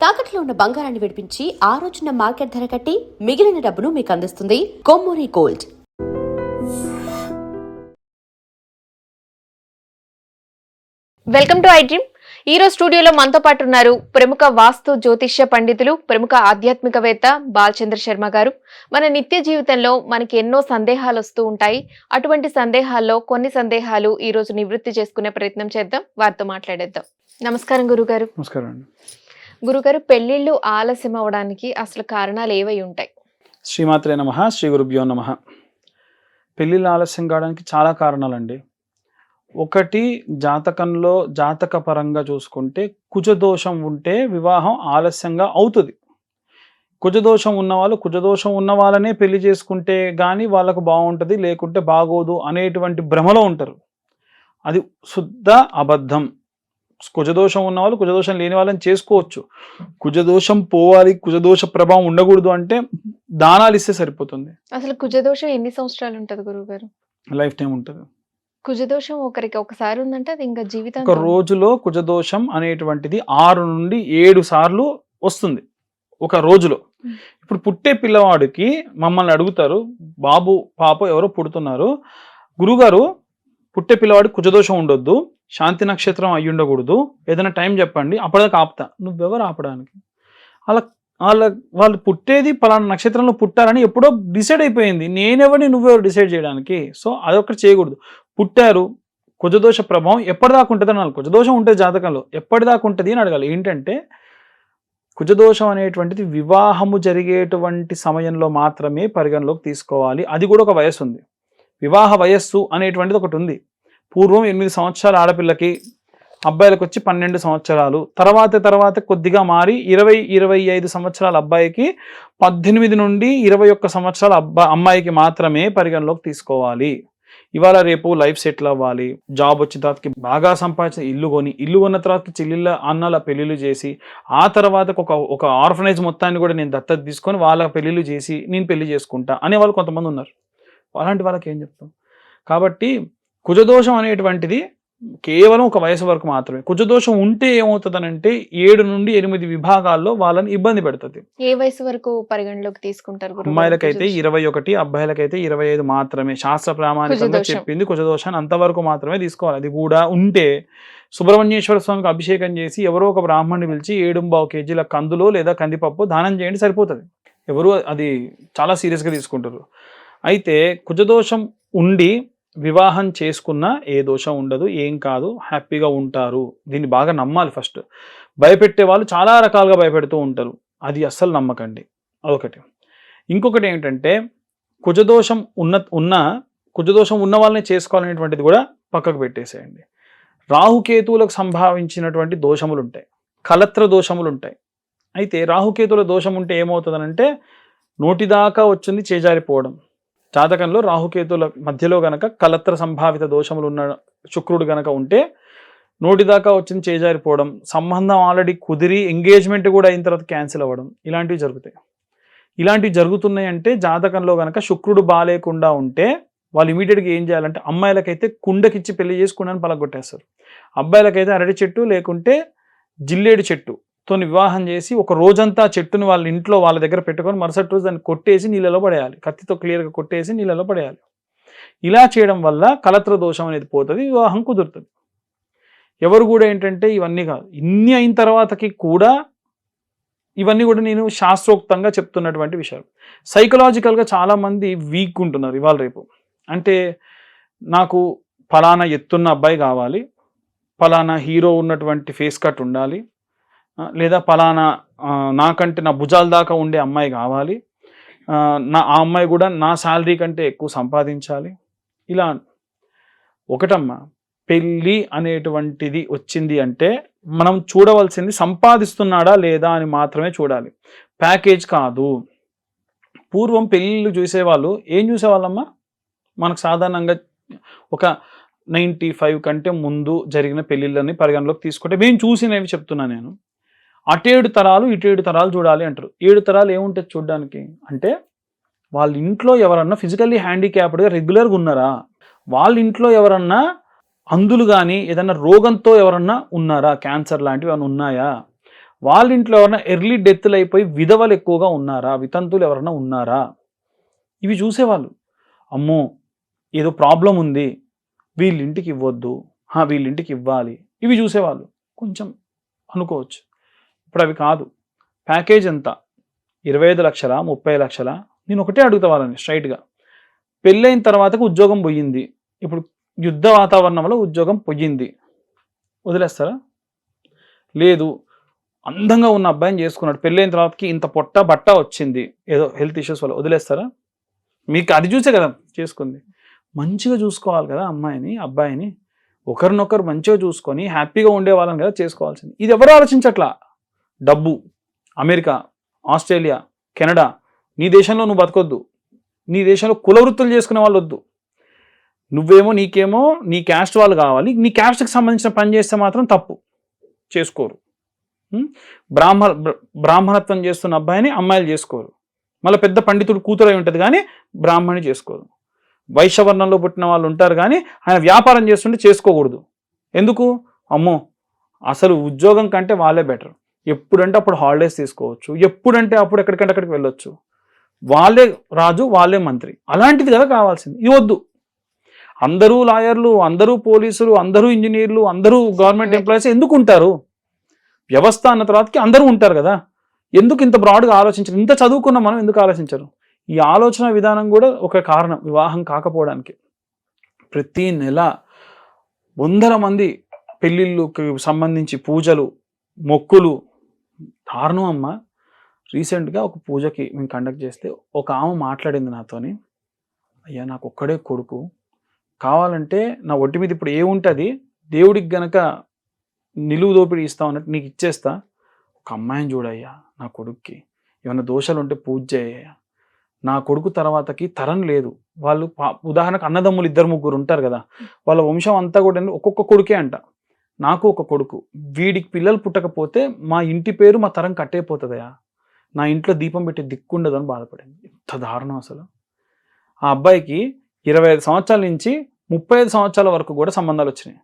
తాకట్లో ఉన్న బంగారాన్ని విడిపించి ఆ రోజున మార్కెట్ ధర కట్టి మిగిలిన డబ్బును మీకు అందిస్తుంది Kommuri gold. Welcome to iDream. ఈ రోజు స్టూడియోలో మనతో పాటు ఉన్నారు ప్రముఖ వాస్తు జ్యోతిష్య పండితులు, ప్రముఖ ఆధ్యాత్మికవేత్త బాలచంద్ర శర్మ గారు. మన నిత్య జీవితంలో మనకి ఎన్నో సందేహాలు వస్తూ ఉంటాయి. అటువంటి సందేహాల్లో కొన్ని సందేహాలు ఈ రోజు నివృత్తి చేసుకునే ప్రయత్నం చేద్దాం, వారితో మాట్లాడేద్దాం. నమస్కారం గురుగారు. నమస్కారం అండి. గురుగారు, పెళ్లిళ్ళు ఆలస్యం అవడానికి అసలు కారణాలు ఏవై ఉంటాయి? శ్రీమాత్రే నమః, శ్రీ గురుభ్యో నమః. పెళ్ళిళ్ళు ఆలస్యం కావడానికి చాలా కారణాలండి. ఒకటి, జాతకంలో జాతక పరంగా చూసుకుంటే కుజదోషం ఉంటే వివాహం ఆలస్యంగా అవుతుంది. కుజదోషం ఉన్నవాళ్ళు కుజదోషం ఉన్న వాళ్ళనే పెళ్లి చేసుకుంటే కానీ వాళ్ళకు బాగుంటుంది, లేకుంటే బాగోదు అనేటువంటి భ్రమలో ఉంటారు. అది శుద్ధ అబద్ధం. కుజదోషం ఉన్నవాళ్ళు కుజదోషం లేని వాళ్ళని చేసుకోవచ్చు. కుజదోషం పోవాలి, కుజదోష ప్రభావం ఉండకూడదు అంటే దానాలు ఇస్తే సరిపోతుంది. అసలు కుజదోషం ఎన్ని సంవత్సరాలు ఉంటుంది గురుగారు? లైఫ్ టైం ఉంటుంది. కుజదోషం ఒకరికి ఒకసారి ఉందంటే అది ఇంకా జీవితం. ఒక రోజులో కుజదోషం అనేటువంటిది 6 నుండి 7 సార్లు వస్తుంది ఒక రోజులో. ఇప్పుడు పుట్టే పిల్లవాడికి మమ్మల్ని అడుగుతారు, బాబు పాప ఎవరో పుడుతున్నారు, గురుగారు పుట్టే పిల్లవాడికి కుజదోషం ఉండొద్దు, శాంతి నక్షత్రం అయ్యి ఉండకూడదు, ఏదైనా టైం చెప్పండి, అప్పటిదాకా ఆపుతా. నువ్వెవరు ఆపడానికి? వాళ్ళు పుట్టేది పలానా నక్షత్రంలో పుట్టారని ఎప్పుడో డిసైడ్ అయిపోయింది. నేనెవరిని నువ్వెవరు డిసైడ్ చేయడానికి? సో అదొకటి చేయకూడదు. పుట్టారు, కుజదోష ప్రభావం ఎప్పటిదాకా ఉంటుంది అని అనాలి. కుజదోషం ఉంటుంది జాతకంలో, ఎప్పటిదాకా ఉంటుంది అని అడగాలి. ఏంటంటే కుజదోషం అనేటువంటిది వివాహము జరిగేటువంటి సమయంలో మాత్రమే పరిగణలోకి తీసుకోవాలి. అది కూడా ఒక వయస్సు ఉంది. వివాహ వయస్సు అనేటువంటిది ఒకటి ఉంది. పూర్వం 8 సంవత్సరాల ఆడపిల్లకి, అబ్బాయిలకు వచ్చి 12 సంవత్సరాలు, తర్వాత కొద్దిగా మారి 20-25 సంవత్సరాల అబ్బాయికి, 18 నుండి 21 సంవత్సరాల అమ్మాయికి మాత్రమే పరిగణలోకి తీసుకోవాలి. ఇవాళ రేపు లైఫ్ సెటిల్ అవ్వాలి, జాబ్ వచ్చిన తర్వాతకి బాగా సంపాదించిన ఇల్లు కొన్న తర్వాత చెల్లెళ్ళ అన్నల పెళ్ళిళ్ళు చేసి, ఆ తర్వాత ఒక ఆర్ఫనైజ్ మొత్తాన్ని కూడా నేను దత్తత తీసుకొని వాళ్ళ పెళ్ళిళ్ళు చేసి నేను పెళ్లి చేసుకుంటా అనే వాళ్ళు కొంతమంది ఉన్నారు. అలాంటి వాళ్ళకి ఏం చెప్తాం? కాబట్టి కుజదోషం అనేటువంటిది కేవలం ఒక వయసు వరకు మాత్రమే. కుజదోషం ఉంటే ఏమవుతుందనంటే 7 నుండి 8 విభాగాల్లో వాళ్ళని ఇబ్బంది పెడుతుంది. ఏ వయసు వరకు పరిగణలోకి తీసుకుంటారు? అమ్మాయిలకైతే 21, అబ్బాయిలకైతే 25 మాత్రమే. శాస్త్ర ప్రామాణికంగా చెప్పింది కుజదోషాన్ని అంతవరకు మాత్రమే తీసుకోవాలి. అది కూడా ఉంటే సుబ్రహ్మణ్యేశ్వర స్వామికి అభిషేకం చేసి ఎవరో ఒక బ్రాహ్మణ్ణి పిలిచి 7.5 కేజీల కందులో లేదా కందిపప్పు దానం చేయండి, సరిపోతుంది. ఎవరు అది చాలా సీరియస్గా తీసుకుంటారు. అయితే కుజదోషం ఉండి వివాహం చేసుకున్న ఏ దోషం ఉండదు, ఏం కాదు, హ్యాపీగా ఉంటారు. దీన్ని బాగా నమ్మాలి. ఫస్ట్ భయపెట్టే వాళ్ళు చాలా రకాలుగా భయపెడుతూ ఉంటారు, అది అస్సలు నమ్మకండి. అదొకటి. ఇంకొకటి ఏంటంటే కుజదోషం ఉన్న వాళ్ళని చేసుకోవాలనేటువంటిది కూడా పక్కకు పెట్టేసేయండి. రాహుకేతువులకు సంభావించినటువంటి దోషములు ఉంటాయి, కలత్ర దోషములు ఉంటాయి. అయితే రాహుకేతువుల దోషం ఉంటే ఏమవుతుందనంటే నోటిదాకా వచ్చింది చేజారిపోవడం. జాతకంలో రాహుకేతుల మధ్యలో గనక కలత్ర సంభావిత దోషములు ఉన్న శుక్రుడు గనక ఉంటే నోటిదాకా వచ్చింది చేజారిపోవడం, సంబంధం ఆల్రెడీ కుదిరి ఎంగేజ్మెంట్ కూడా అయిన తర్వాత క్యాన్సిల్ అవ్వడం, ఇలాంటివి జరుగుతాయి. ఇలాంటివి జరుగుతున్నాయి అంటే జాతకంలో గనక శుక్రుడు బాలేకుండా ఉంటే వాళ్ళు ఇమీడియట్గా ఏం చేయాలంటే, అమ్మాయిలకైతే కుండకిచ్చి పెళ్లి చేసి కుండని పలగొట్టేస్తారు, అబ్బాయిలకైతే అరటి చెట్టు లేకుంటే జిల్లేడు చెట్టు తోని వివాహం చేసి ఒక రోజంతా చెట్టుని వాళ్ళ ఇంట్లో వాళ్ళ దగ్గర పెట్టుకొని మరుసటి రోజు దాన్ని కొట్టేసి నీళ్ళలో పడేయాలి, కత్తితో క్లియర్గా కొట్టేసి నీళ్ళలో పడేయాలి. ఇలా చేయడం వల్ల కలత్ర దోషం అనేది పోతుంది, వివాహం కుదురుతుంది. ఎవరు కూడా ఏంటంటే ఇవన్నీ కాదు, ఇన్ని అయిన తర్వాతకి కూడా ఇవన్నీ కూడా నేను శాస్త్రోక్తంగా చెప్తున్నటువంటి విషయాలు. సైకలాజికల్గా చాలామంది వీక్ ఉంటున్నారు ఇవాళ రేపు. అంటే నాకు ఫలానా ఎత్తున్న అబ్బాయి కావాలి, ఫలానా హీరో ఉన్నటువంటి ఫేస్ కట్ ఉండాలి, లేదా ఫలానా నాకంటే నా భుజాల దాకా ఉండే అమ్మాయి కావాలి, ఆ అమ్మాయి కూడా నా శాలరీ కంటే ఎక్కువ సంపాదించాలి. ఇలా ఒకటమ్మా, పెళ్ళి అనేటువంటిది వచ్చింది అంటే మనం చూడవలసింది సంపాదిస్తున్నాడా లేదా అని మాత్రమే చూడాలి, ప్యాకేజ్ కాదు. పూర్వం పెళ్ళిళ్ళు చూసేవాళ్ళు ఏం చూసేవాళ్ళమ్మా? మనకు సాధారణంగా ఒక 95 కంటే ముందు జరిగిన పెళ్ళిళ్ళని పరిగణలోకి తీసుకుంటే మేము చూసినవి చెప్తున్నా నేను. అటు 7 తరాలు ఇటు 7 తరాలు చూడాలి అంటారు. 7 తరాలు ఏముంటుంది చూడడానికి అంటే, వాళ్ళ ఇంట్లో ఎవరన్నా ఫిజికల్లీ హ్యాండిక్యాప్డ్గా రెగ్యులర్గా ఉన్నారా, వాళ్ళ ఇంట్లో ఎవరన్నా అందులు కానీ ఏదన్నా రోగంతో ఎవరన్నా ఉన్నారా, క్యాన్సర్ లాంటివి ఏమైనా ఉన్నాయా, వాళ్ళ ఇంట్లో ఎవరైనా ఎర్లీ డెత్లు అయిపోయి విధవలు ఎక్కువగా ఉన్నారా, వితంతులు ఎవరైనా ఉన్నారా, ఇవి చూసేవాళ్ళు. అమ్మో ఏదో ప్రాబ్లం ఉంది, వీళ్ళింటికి ఇవ్వద్దు, వీళ్ళింటికి ఇవ్వాలి, ఇవి చూసేవాళ్ళు. కొంచెం అనుకోవచ్చు. ఇప్పుడు అవి కాదు. ప్యాకేజ్ ఎంత, 25 లక్షల 30 లక్షల? నేను ఒకటే అడుగుతా వాళ్ళని స్ట్రైట్గా, పెళ్ళైన తర్వాతకు ఉద్యోగం పోయింది, ఇప్పుడు యుద్ధ వాతావరణంలో ఉద్యోగం పోయింది, వదిలేస్తారా? లేదు, అందంగా ఉన్న అబ్బాయిని చేసుకున్నాడు, పెళ్ళైన తర్వాతకి ఇంత పొట్ట బట్ట వచ్చింది, ఏదో హెల్త్ ఇష్యూస్ వల్ల, వదిలేస్తారా? మీకు అది చూసే కదా చేసుకుంది. మంచిగా చూసుకోవాలి కదా అమ్మాయిని అబ్బాయిని, ఒకరినొకరు మంచిగా చూసుకొని హ్యాపీగా ఉండే వాళ్ళని కదా చేసుకోవాల్సింది. ఇది ఎవరు ఆలోచించట్లా. డబ్బు, అమెరికా, ఆస్ట్రేలియా, కెనడా, నీ దేశంలో నువ్వు బతకొద్దు, నీ దేశంలో కుల వృత్తులు చేసుకునే వాళ్ళు వద్దు, నువ్వేమో నీకేమో నీ క్యాస్ట్ వాళ్ళు కావాలి, నీ క్యాస్ట్కి సంబంధించిన పని చేస్తే మాత్రం తప్పు, చేసుకోరు. బ్రాహ్మణత్వం చేస్తున్న అబ్బాయిని అమ్మాయిలు చేసుకోరు. మళ్ళీ పెద్ద పండితుడు కూతురు అయి ఉంటుంది కానీ బ్రాహ్మణి చేసుకోరు. వైశ్యవర్ణంలో పుట్టిన వాళ్ళు ఉంటారు కానీ ఆయన వ్యాపారం చేస్తుంటే చేసుకోకూడదు. ఎందుకు? అమ్మో అసలు ఉద్యోగం కంటే వాళ్ళే బెటర్, ఎప్పుడంటే అప్పుడు హాలిడేస్ తీసుకోవచ్చు, ఎప్పుడంటే అప్పుడు ఎక్కడికంటే అక్కడికి వెళ్ళొచ్చు, వాళ్ళే రాజు వాళ్ళే మంత్రి, అలాంటిది కదా కావాల్సింది. ఇది వద్దు. అందరూ లాయర్లు, అందరూ పోలీసులు, అందరూ ఇంజనీర్లు, అందరూ గవర్నమెంట్ ఎంప్లాయీస్ ఎందుకు ఉంటారు? వ్యవస్థ అన్న తర్వాతకి అందరూ ఉంటారు కదా. ఎందుకు ఇంత బ్రాడ్గా ఆలోచించరు? ఇంత చదువుకున్న మనం ఎందుకు ఆలోచించరు? ఈ ఆలోచన విధానం కూడా ఒక కారణం వివాహం కాకపోవడానికి. ప్రతి నెల 100 మంది పెళ్ళిళ్ళకి సంబంధించి పూజలు, మొక్కులు, దారుణం అమ్మ. రీసెంట్గా ఒక పూజకి మేము కండక్ట్ చేస్తే ఒక ఆమె మాట్లాడింది నాతోని, అయ్యా నాకు ఒక్కడే కొడుకు, కావాలంటే నా ఒంటి మీద ఇప్పుడు ఏముంటుంది, దేవుడికి గనక నిలువు దోపిడీ ఇస్తా అన్నట్టు నీకు ఇచ్చేస్తా, ఒక అమ్మాయిని చూడయ్యా, నా కొడుక్కి ఏమైనా దోషాలు ఉంటే పూజ చేయ్యా, నా కొడుకు తర్వాతకి తరం లేదు. వాళ్ళు ఉదాహరణకు అన్నదమ్ములు 2-3 ఉంటారు కదా, వాళ్ళ వంశం అంతా కూడా ఒక్కొక్క కొడుకే అంట, నాకు ఒక కొడుకు, వీడికి పిల్లలు పుట్టకపోతే మా ఇంటి పేరు మా తరం కట్టేపోతుందయా, నా ఇంట్లో దీపం పెట్టి దిక్కుండదు అని బాధపడింది. ఎంత దారుణం అసలు. ఆ అబ్బాయికి 25 సంవత్సరాల నుంచి 35 సంవత్సరాల వరకు కూడా సంబంధాలు వచ్చినాయి.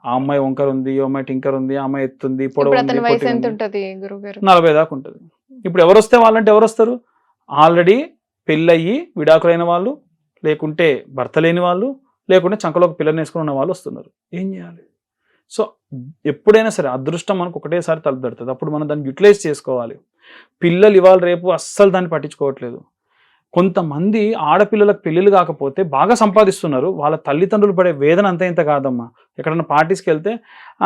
ఆ అమ్మాయి వంకర ఉంది, ఈ అమ్మాయి టింకర్ ఉంది, ఆ అమ్మాయి ఎత్తుంది, పొడవు 40 దాకా ఉంటుంది. ఇప్పుడు ఎవరు వస్తే వాళ్ళంటే ఎవరు వస్తారు? ఆల్రెడీ పెళ్ళయ్యి విడాకులైన వాళ్ళు, లేకుంటే భర్త లేని వాళ్ళు, లేకుంటే చంకలోకి పిల్లని వేసుకుని ఉన్న వాళ్ళు వస్తున్నారు. ఏం చేయాలి? సో ఎప్పుడైనా సరే అదృష్టం మనకు ఒకటేసారి తలుపుదడుతుంది, అప్పుడు మనం దాన్ని యూటిలైజ్ చేసుకోవాలి. పిల్లలు ఇవాళ రేపు అస్సలు దాన్ని పట్టించుకోవట్లేదు. కొంతమంది ఆడపిల్లలకు పెళ్ళిళ్ళు కాకపోతే బాగా సంపాదిస్తున్నారు, వాళ్ళ తల్లిదండ్రులు పడే వేదన అంత ఇంత కాదమ్మా. ఎక్కడన్నా పార్టీస్కి వెళ్తే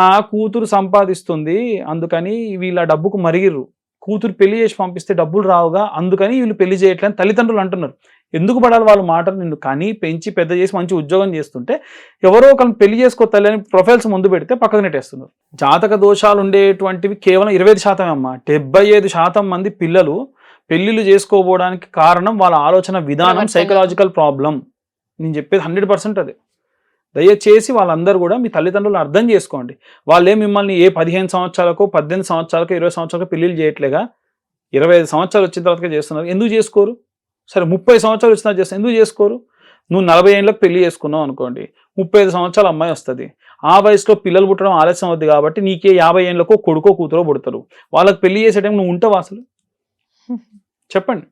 ఆ కూతురు సంపాదిస్తుంది అందుకని వీళ్ళ డబ్బుకు మరిగిర్రు, కూతురు పెళ్లి చేసి పంపిస్తే డబ్బులు రావుగా అందుకని వీళ్ళు పెళ్లి చేయట్లేని తల్లిదండ్రులు అంటున్నారు. ఎందుకు పడాలి వాళ్ళ మాటలు? నిన్ను కని పెంచి పెద్ద చేసి మంచి ఉద్యోగం చేస్తుంటే ఎవరో ఒకరిని పెళ్లి చేసుకో తల్లి అని ప్రొఫైల్స్ ముందు పెడితే పక్కకు నెట్టేస్తున్నారు. జాతక దోషాలు ఉండేటువంటివి కేవలం 25% అమ్మా. 75% మంది పిల్లలు పెళ్లిళ్ళు చేసుకోబోవడానికి కారణం వాళ్ళ ఆలోచన విధానం, సైకలాజికల్ ప్రాబ్లం. నేను చెప్పేది 100% అదే. దయచేసి వాళ్ళందరూ కూడా మీ తల్లిదండ్రులు అర్థం చేసుకోండి. వాళ్ళే మిమ్మల్ని ఏ 15 సంవత్సరాలకో 18 సంవత్సరాలకో 20 సంవత్సరాలకో పెళ్లిళ్ళు చేయట్లేగా, 25 సంవత్సరాలు వచ్చిన తర్వాత చేస్తున్నారు. ఎందుకు చేసుకోరు? సరే 30 సంవత్సరాలు వచ్చిన తర్వాత చేస్తారు, ఎందుకు చేసుకోరు? నువ్వు 40 ఏళ్ళకి పెళ్లి చేసుకున్నావు అనుకోండి, 35 సంవత్సరాల అమ్మాయి వస్తుంది, ఆ వయసులో పిల్లలు పుట్టడం ఆలస్యం అవుద్ది కాబట్టి నీకే 50 ఏళ్ళకో కొడుకో కూతురో పుడతారు. వాళ్ళకి పెళ్లి చేసే టైం నువ్వు ఉంటావా అసలు? చెప్పండి.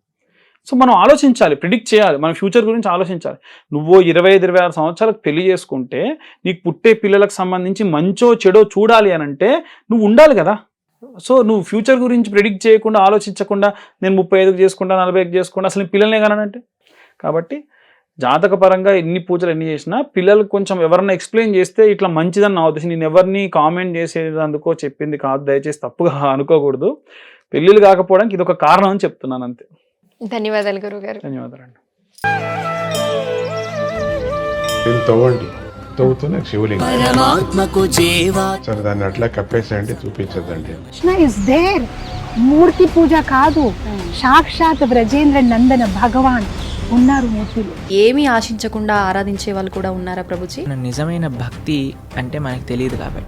సో మనం ఆలోచించాలి, ప్రిడిక్ట్ చేయాలి, మన ఫ్యూచర్ గురించి ఆలోచించాలి. నువ్వు 25-26 సంవత్సరాలకు పెళ్లి చేసుకుంటే నీకు పుట్టే పిల్లలకు సంబంధించి మంచో చెడో చూడాలి అని అంటే నువ్వు ఉండాలి కదా. సో నువ్వు ఫ్యూచర్ గురించి ప్రిడిక్ట్ చేయకుండా, ఆలోచించకుండా నేను 35కి చేసుకుంటా 40కి చేసుకుంటా అసలు పిల్లల్నే కానంటే. కాబట్టి జాతకపరంగా ఎన్ని పూజలు ఎన్ని చేసినా పిల్లలకు కొంచెం ఎవరన్నా ఎక్స్ప్లెయిన్ చేస్తే ఇట్లా మంచిదని నా ఉద్దేశం. నేను ఎవరిని కామెంట్ చేసేందుకో చెప్పింది కాదు, దయచేసి తప్పుగా అనుకోకూడదు. పెళ్ళిళ్ళు కాకపోవడానికి ఇది ఒక కారణం అని చెప్తున్నాను అంతే. ధన్యవాదాలు గురుగారు. ధన్యవాదాలండి. తవ్వండి, తవ్వుతూనే శివలింగం సరే దాన్ని అట్లా కప్పేసేయండి, చూపించదండి. Krishna is there. మూర్తి పూజ కాదు, సాక్షాత్ బ్రజేంద్ర నందన భగవాన్ ఉన్నారు మూర్తిలో. ఏమీ ఆశించకుండా ఆరాధించే వాళ్ళు కూడా ఉన్నారా ప్రభుజీ? నిజమైన భక్తి అంటే మనకు తెలియదు కాబట్టి